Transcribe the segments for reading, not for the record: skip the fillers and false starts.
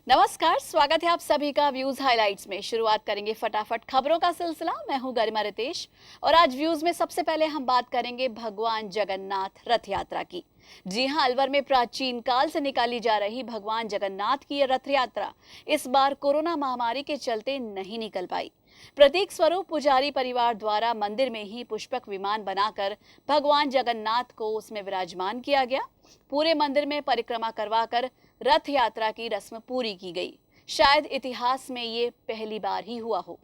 नमस्कार, स्वागत है आप सभी का व्यूज हाइलाइट्स में। शुरुआत करेंगे फटाफट खबरों का सिलसिला। मैं हूं गरिमा रितेश और आज व्यूज में सबसे पहले हम बात करेंगे भगवान जगन्नाथ रथ यात्रा की। जी हां, अलवर में प्राचीन काल से निकाली जा रही भगवान जगन्नाथ की रथ यात्रा इस बार कोरोना महामारी के चलते नहीं निकल पाई। प्रतीक स्वरूप पुजारी परिवार द्वारा मंदिर में ही पुष्पक विमान बनाकर भगवान जगन्नाथ को उसमें विराजमान किया गया। पूरे मंदिर में परिक्रमा करवाकर रथ यात्रा की रस्म पूरी की गई। शायद इतिहास में ये पहली बार ही हुआ हो।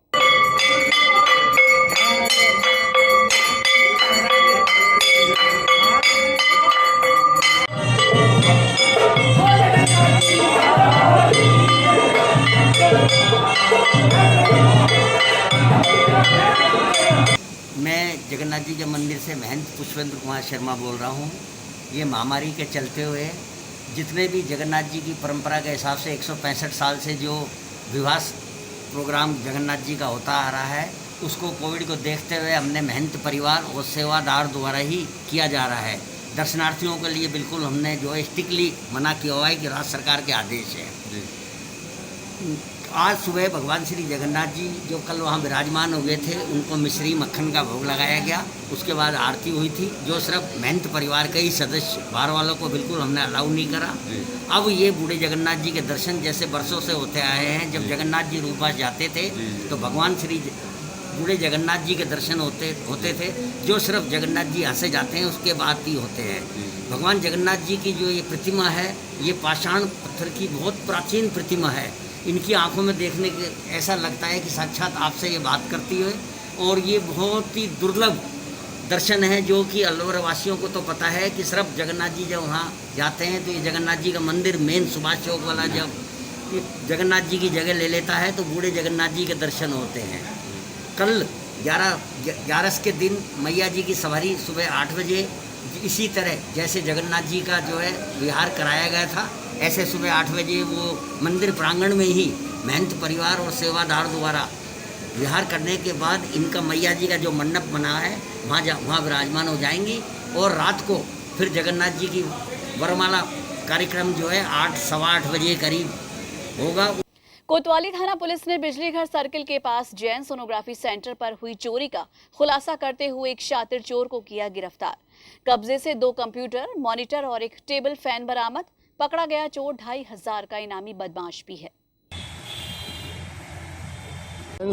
मैं जगन्नाथ जी के मंदिर से महंत पुष्पेंद्र कुमार शर्मा बोल रहा हूँ। ये महामारी के चलते हुए जितने भी जगन्नाथ जी की परंपरा के हिसाब से 165 साल से जो विवाह प्रोग्राम जगन्नाथ जी का होता आ रहा है, उसको कोविड को देखते हुए हमने महंत परिवार और सेवादार द्वारा ही किया जा रहा है। दर्शनार्थियों के लिए बिल्कुल हमने जो है स्ट्रिक्टली मना किया हुआ है कि राज्य सरकार के आदेश है। आज सुबह भगवान श्री जगन्नाथ जी जो कल वहाँ विराजमान हुए थे, उनको मिश्री मक्खन का भोग लगाया गया। उसके बाद आरती हुई थी, जो सिर्फ महंत परिवार के ही सदस्य, बाहर वालों को बिल्कुल हमने अलाउ नहीं करा। अब ये बूढ़े जगन्नाथ जी के दर्शन जैसे बरसों से होते आए हैं। जब जगन्नाथ जी रूपवास जाते थे तो भगवान श्री बूढ़े जगन्नाथ जी के दर्शन होते थे, जो सिर्फ जगन्नाथ जी हंसे जाते हैं उसके बाद ही होते हैं। भगवान जगन्नाथ जी की जो ये प्रतिमा है, ये पाषाण पत्थर की बहुत प्राचीन प्रतिमा है। इनकी आंखों में देखने के ऐसा लगता है कि साक्षात आपसे ये बात करती है, और ये बहुत ही दुर्लभ दर्शन है, जो कि अलवर वासियों को तो पता है कि सिर्फ जगन्नाथ जी जब वहाँ जाते हैं तो ये जगन्नाथ जी का मंदिर मेन सुभाष चौक वाला जब जगन्नाथ जी की जगह ले लेता है तो बूढ़े जगन्नाथ जी के दर्शन होते हैं। कल 11 के दिन मैया जी की सवारी सुबह 8 बजे इसी तरह जैसे जगन्नाथ जी का जो है विहार कराया गया था, ऐसे सुबह 8 बजे वो मंदिर प्रांगण में ही महंत परिवार और सेवादार द्वारा विहार करने के बाद इनका मैया जी का जो मंडप बना है वहाँ विराजमान हो जाएंगी, और रात को फिर जगन्नाथ जी की वरमाला कार्यक्रम जो है 8-8:15 बजे करीब होगा। कोतवाली थाना पुलिस ने बिजली घर सर्किल के पास जैन सोनोग्राफी सेंटर पर हुई चोरी का खुलासा करते हुए एक शातिर चोर को किया गिरफ्तार। कब्जे से 2 कंप्यूटर, मॉनिटर और एक टेबल फैन बरामद। पकड़ा गया चोर 2500 का इनामी बदमाश भी है।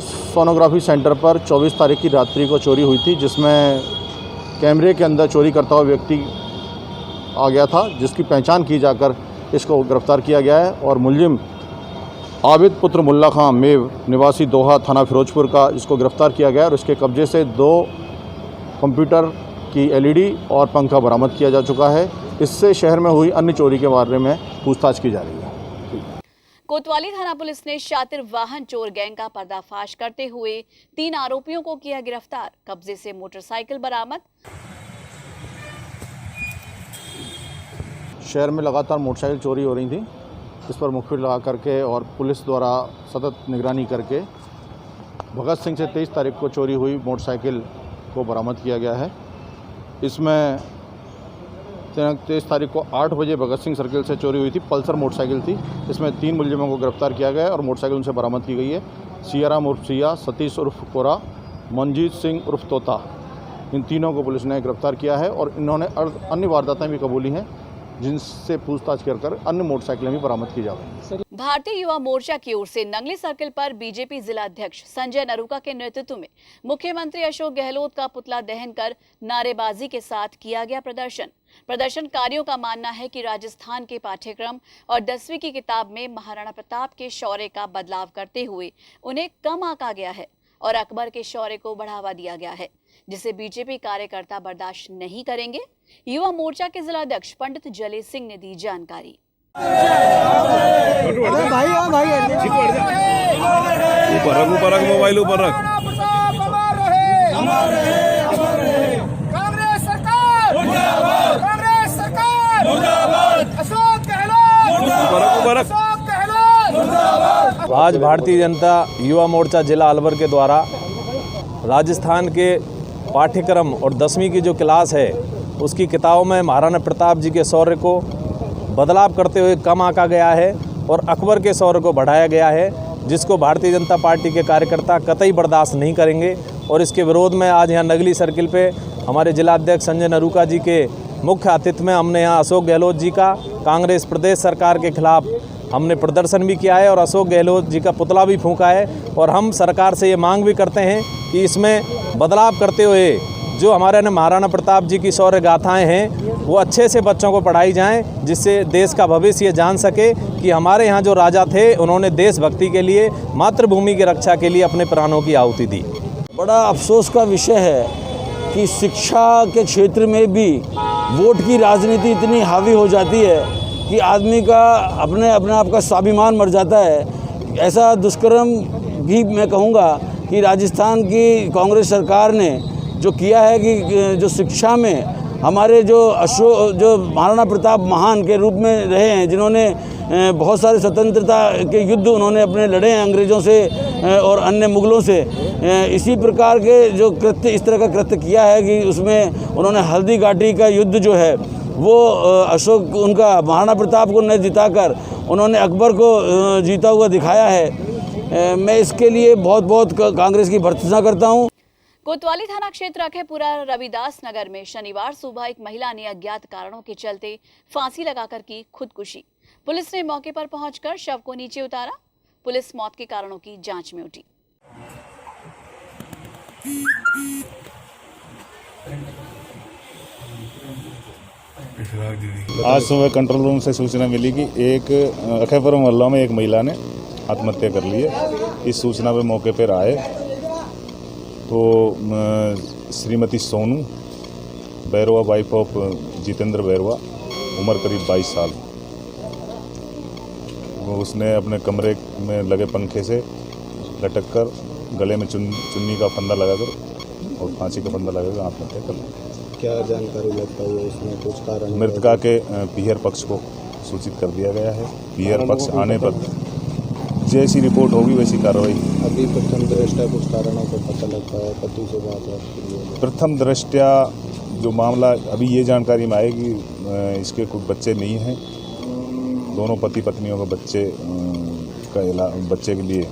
सोनोग्राफी सेंटर पर 24 तारीख की रात्रि को चोरी हुई थी, जिसमें कैमरे के अंदर चोरी करता हुआ व्यक्ति आ गया था, जिसकी पहचान की जाकर इसको गिरफ्तार किया गया है। और मुलजिम आबिद पुत्र मुल्ला खां मेव निवासी दोहा थाना फिरोजपुर का इसको गिरफ्तार किया गया, और उसके कब्जे से 2 कंप्यूटर की LED और पंखा बरामद किया जा चुका है। इससे शहर में हुई अन्य चोरी के बारे में पूछताछ की जा रही है। कोतवाली थाना पुलिस ने शातिर वाहन चोर गैंग का पर्दाफाश करते हुए 3 आरोपियों को किया गिरफ्तार। कब्जे से मोटरसाइकिल बरामद। शहर में लगातार मोटरसाइकिल चोरी हो रही थी, इस पर मुखबिर लगा करके और पुलिस द्वारा सतत निगरानी करके भगत सिंह से 23 तारीख को चोरी हुई मोटरसाइकिल को बरामद किया गया है। इसमें 23 तारीख को 8 बजे भगत सिंह सर्किल से चोरी हुई थी, पल्सर मोटरसाइकिल थी। इसमें 3 मुलजिमों को गिरफ्तार किया गया है और मोटरसाइकिल उनसे बरामद की गई है। सियाराम उर्फ सिया, सतीश उर्फ कोरा, मनजीत सिंह उर्फ तोता, इन तीनों को पुलिस ने गिरफ्तार किया है, और इन्होंने अन्य वारदातें भी कबूली हैं, जिनसे पूछताछ कर अन्य मोटरसाइकिलें भी बरामद की जा रही हैं। भारतीय युवा मोर्चा की ओर से नंगली सर्किल पर बीजेपी जिला अध्यक्ष संजय नरूका के नेतृत्व में मुख्यमंत्री अशोक गहलोत का पुतला दहन कर नारेबाजी के साथ किया गया प्रदर्शन। प्रदर्शनकारियों का मानना है कि राजस्थान के पाठ्यक्रम और 10वीं की किताब में महाराणा प्रताप के शौर्य का बदलाव करते हुए उन्हें कम आंका गया है और अकबर के शौर्य को बढ़ावा दिया गया है, जिसे बीजेपी कार्यकर्ता बर्दाश्त नहीं करेंगे। युवा मोर्चा के जिला अध्यक्ष पंडित जले सिंह ने दी जानकारी। ऊपर रख मोबाइल ऊपर रख। कांग्रेस सरकार मुर्दाबाद, कांग्रेस सरकार मुर्दाबाद, अशोक गहलोत मुर्दाबाद। आज भारतीय जनता युवा मोर्चा जिला अलवर के द्वारा राजस्थान के पाठ्यक्रम और 10वीं की जो क्लास है उसकी किताबों में महाराणा प्रताप जी के शौर्य को बदलाव करते हुए कम आंका गया है और अकबर के शौर्य को बढ़ाया गया है, जिसको भारतीय जनता पार्टी के कार्यकर्ता कतई बर्दाश्त नहीं करेंगे। और इसके विरोध में आज यहाँ नगली सर्किल पे हमारे जिला अध्यक्ष संजय नरूका जी के मुख्य आतिथ्य में हमने यहाँ अशोक गहलोत जी का कांग्रेस प्रदेश सरकार के खिलाफ हमने प्रदर्शन भी किया है और अशोक गहलोत जी का पुतला भी फूंका है। और हम सरकार से ये मांग भी करते हैं कि इसमें बदलाव करते हुए जो हमारे महाराणा प्रताप जी की शौर्य गाथाएं हैं वो अच्छे से बच्चों को पढ़ाई जाएं, जिससे देश का भविष्य ये जान सके कि हमारे यहाँ जो राजा थे उन्होंने देशभक्ति के लिए, मातृभूमि की रक्षा के लिए अपने प्राणों की आहुति दी। बड़ा अफसोस का विषय है कि शिक्षा के क्षेत्र में भी वोट की राजनीति इतनी हावी हो जाती है कि आदमी का अपने आप का स्वाभिमान मर जाता है। ऐसा दुष्कर्म भी मैं कहूँगा कि राजस्थान की कांग्रेस सरकार ने जो किया है कि जो शिक्षा में हमारे जो महाराणा प्रताप महान के रूप में रहे हैं, जिन्होंने बहुत सारे स्वतंत्रता के युद्ध उन्होंने अपने लड़े हैं अंग्रेज़ों से और अन्य मुगलों से, इसी प्रकार के जो कृत्य, इस तरह का कृत्य किया है कि उसमें उन्होंने हल्दी घाटी का युद्ध जो है वो अशोक उनका महाराणा प्रताप को न जिताकर उन्होंने अकबर को जीता हुआ दिखाया है। मैं इसके लिए बहुत कांग्रेस की भर्त्सना करता हूँ। कोतवाली थाना क्षेत्र अखेपुरा रविदास नगर में शनिवार सुबह एक महिला ने अज्ञात कारणों के चलते फांसी लगाकर की खुदकुशी। पुलिस ने मौके पर पहुंचकर शव को नीचे उतारा। पुलिस मौत के कारणों की जांच में जुटी। आज सुबह कंट्रोल रूम से सूचना मिली कि एक अखेपुरा मोहल्ला में एक महिला ने आत्महत्या कर ली है। इस सूचना पे मौके पर आए तो श्रीमती सोनू बैरवा, वाइफ ऑफ जितेंद्र बैरवा, उम्र करीब 22 साल, उसने अपने कमरे में लगे पंखे से लटक कर गले में चुन्नी का फंदा लगाकर और फांसी का फंदा लगाकर आत्महत्या कर ली। क्या जानकारी लगता है इसमें कुछ कारण? मृतका के पीहर पक्ष को सूचित कर दिया गया है। पीहर पक्ष आने पर जैसी रिपोर्ट होगी वैसी कार्रवाई। अभी प्रथम दृष्टया कुछ कारणों को पता लगता है, पति से बात है? प्रथम दृष्टया जो मामला अभी ये जानकारी में आएगी, इसके कुछ बच्चे नहीं हैं। दोनों पति पत्नियों का बच्चे के लिए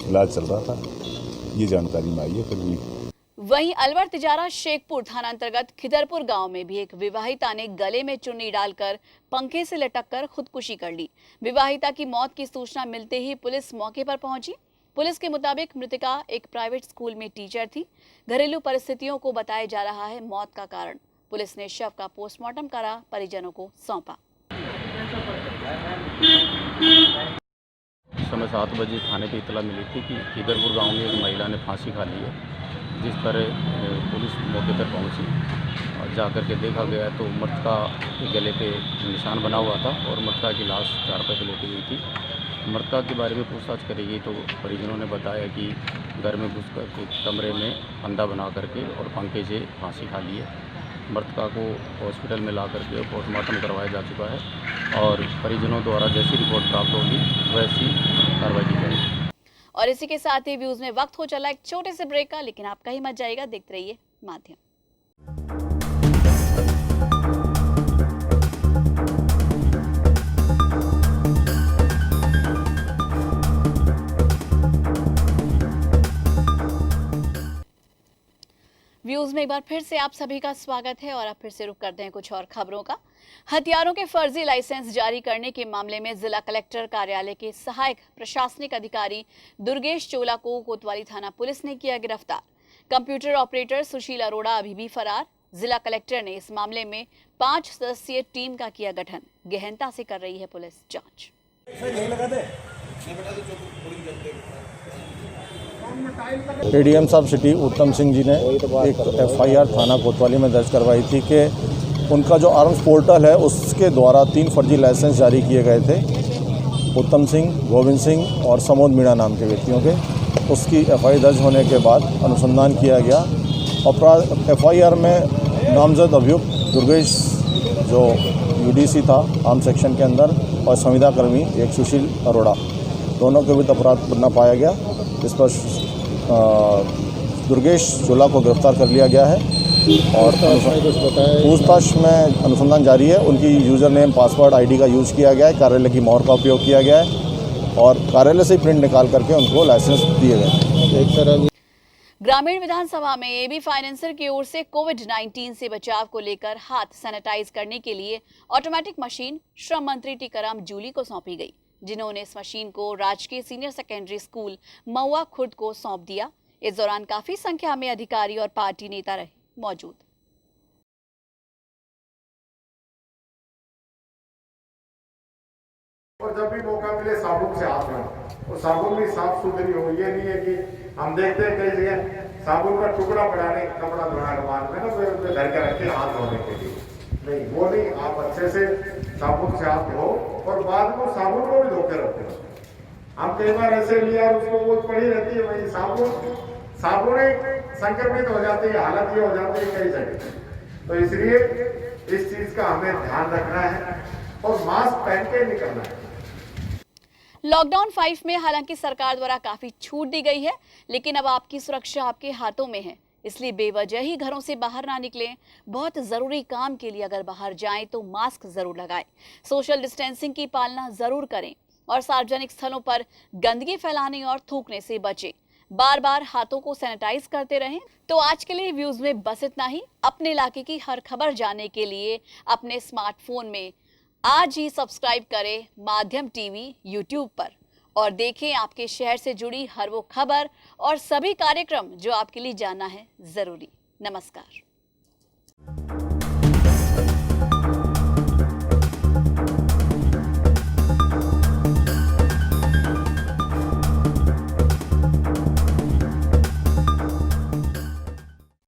इलाज चल रहा था, ये जानकारी में आई है। फिर भी वहीं अलवर तिजारा शेखपुर थाना अंतर्गत खिदरपुर गांव में भी एक विवाहिता ने गले में चुन्नी डालकर पंखे से लटककर खुदकुशी कर ली। विवाहिता की मौत की सूचना मिलते ही पुलिस मौके पर पहुंची। पुलिस के मुताबिक मृतका एक प्राइवेट स्कूल में टीचर थी। घरेलू परिस्थितियों को बताया जा रहा है मौत का कारण। पुलिस ने शव का पोस्टमार्टम करा, परिजनों को सौंपा। समय 7 बजे थाने पे इतला मिली थी कि खिदरपुर गांव में एक महिला ने फांसी खा ली है, जिस पर पुलिस मौके पर पहुंची और जाकर के देखा गया तो मृतका के गले पे निशान बना हुआ था और मृतका की लाश 4 पे लेटी हुई थी। मृतका के बारे में पूछताछ करी गई तो परिजनों ने बताया कि घर में घुसकर के कमरे में फंदा बना करके और पंखे से फांसी खा ली है। मृतका को हॉस्पिटल में ला करके पोस्टमार्टम करवाया जा चुका है और परिजनों द्वारा जैसी रिपोर्ट प्राप्त होगी वैसी कार्रवाई की जाएगी। और इसी के साथ ही व्यूज में वक्त हो चला एक छोटे से ब्रेक का, लेकिन आप कहीं मत जाइएगा, देखते रहिए माध्यम। व्यूज में एक बार फिर से आप सभी का स्वागत है और अब फिर से रुक करते हैं कुछ और खबरों का। हथियारों के फर्जी लाइसेंस जारी करने के मामले में जिला कलेक्टर कार्यालय के सहायक प्रशासनिक अधिकारी दुर्गेश चोला को कोतवाली थाना पुलिस ने किया गिरफ्तार। कंप्यूटर ऑपरेटर सुशील अरोड़ा अभी भी फरार। जिला कलेक्टर ने इस मामले में 5 सदस्यीय टीम का किया गठन। गहनता से कर रही है पुलिस जांच। एडीएम साहब सिटी उत्तम सिंह जी ने एक एफआईआर थाना कोतवाली में दर्ज करवाई थी कि उनका जो आर्म्स पोर्टल है उसके द्वारा 3 फर्जी लाइसेंस जारी किए गए थे उत्तम सिंह, गोविंद सिंह और समोद मीणा नाम के व्यक्तियों के। उसकी एफआईआर दर्ज होने के बाद अनुसंधान किया गया और एफआईआर में नामजद अभियुक्त दुर्गेश जो यूडीसी था आर्म सेक्शन के अंदर और संविदा कर्मी एक सुशील अरोड़ा, दोनों के विरुद्ध अपराध बनना पाया गया। इस पर दुर्गेश चोला को गिरफ्तार कर लिया गया है और पूछताछ में अनुसंधान जारी है। उनकी यूज़र नेम, पासवर्ड, आईडी का यूज़ किया गया है, कार्यालय की मोहर का उपयोग किया गया है और कार्यालय से ही प्रिंट निकाल करके उनको लाइसेंस दिए गए। एक तरह ग्रामीण विधानसभा में एबी फाइनेंसर की ओर से कोविड-19 से बचाव को लेकर हाथ सैनिटाइज करने के लिए ऑटोमेटिक मशीन श्रम मंत्री टीकाराम जूली को सौंपी गई, जिन्होंने इस मशीन को राजकीय सीनियर सेकेंडरी स्कूल महुआ खुर्द को सौंप दिया। इस दौरान काफी संख्या में अधिकारी और पार्टी नेता रहे मौजूद। और जब भी मौका मिले साबुन से हाथ धोना, और साबुन भी साफ सुथरी हो। ये नहीं है कि हम देखते हैं कई जगह साबुन का टुकड़ा पड़ा नहीं, कपड़ा धोना के बाद में ना फिर घर के रखे हाथ धोने के लिए, नहीं वो नहीं। आप अच्छे से साबुन से हाथ धो और बाद में साबुन को भी धो के रखो। हम कई बार ऐसे लिया उसको वो पड़ी रहती है, वही साबुन संक्रमित हो जाती है, हालत ये हो जाती है कई जगह। तो इसलिए इस चीज का हमें ध्यान रखना है और मास्क पहन के निकलना है। लॉकडाउन 5 में हालांकि सरकार द्वारा काफी छूट दी गई है, लेकिन अब आपकी सुरक्षा आपके हाथों में है, इसलिए बेवजह ही घरों से बाहर ना निकलें। बहुत जरूरी काम के लिए अगर बाहर जाएं तो मास्क जरूर लगाएं, सोशल डिस्टेंसिंग की पालना जरूर करें और सार्वजनिक स्थलों पर गंदगी फैलाने और थूकने से बचें। बार बार हाथों को सैनिटाइज करते रहें। तो आज के लिए व्यूज में बस इतना ही। अपने इलाके की हर खबर जानने के लिए अपने स्मार्टफोन में आज ही सब्सक्राइब करें माध्यम टीवी यूट्यूब पर और देखें आपके शहर से जुड़ी हर वो खबर और सभी कार्यक्रम जो आपके लिए जानना है जरूरी। नमस्कार।